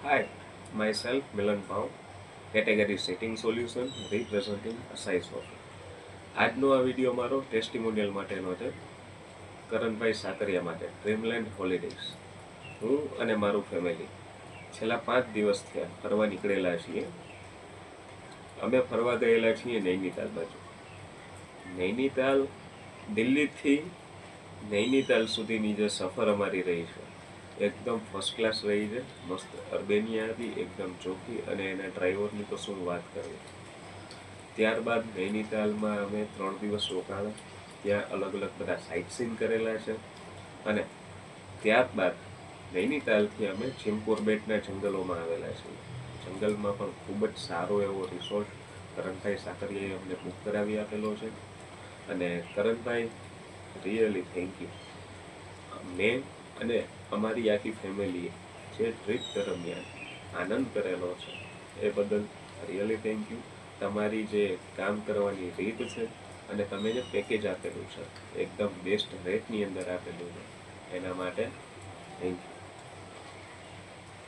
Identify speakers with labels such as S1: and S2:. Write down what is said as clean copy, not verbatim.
S1: Hi, myself Milan Pau, category setting solution representing Asai software. આજનો આ video મારો ટેસ્ટિમોનિયલ માટેનો છે. કરણભાઈ સાકરિયા માટે ડ્રીમલેન્ડ હોલિડેઝ. હું અને મારું ફેમિલી છેલ્લા 5 દિવસ થયા ફરવા નીકળેલા છીએ. અમે ફરવા ગયેલા છીએ નૈનીતાલ બાજુ. નૈનીતાલ દિલ્હીથી નૈનીતાલ સુધીની જે સફર અમારી રહી છે એકદમ ફર્સ્ટ ક્લાસ રહી છે. મસ્ત અર્બેનિયા હતી, એકદમ ચોખ્ખી, અને એના ડ્રાઈવરની તો શું વાત કરવી. ત્યારબાદ નૈનીતાલમાં અમે 3 દિવસ રોકાણા. ત્યાં અલગ અલગ બધા સાઇટ સીન કરેલા છે. અને ત્યારબાદ નૈનીતાલથી અમે ચિમકોરબેટના જંગલોમાં આવેલા છીએ. જંગલમાં પણ ખૂબ જ સારો એવો રિસોર્ટ કરણભાઈ સાકરિયાએ અમને બુક કરાવી આપેલો છે. અને કરણભાઈ, રિયલી થેન્ક યુ. મેં અને અમારી આખી ફેમિલીએ જે ટ્રીપ દરમિયાન આનંદ કરેલો છે એ બદલ રિયલી થેન્ક યુ. તમારી જે કામ કરવાની રીત છે અને તમે જે પેકેજ આપેલું છે એકદમ બેસ્ટ રેટની અંદર આપેલું છે એના માટે થેન્ક યુ.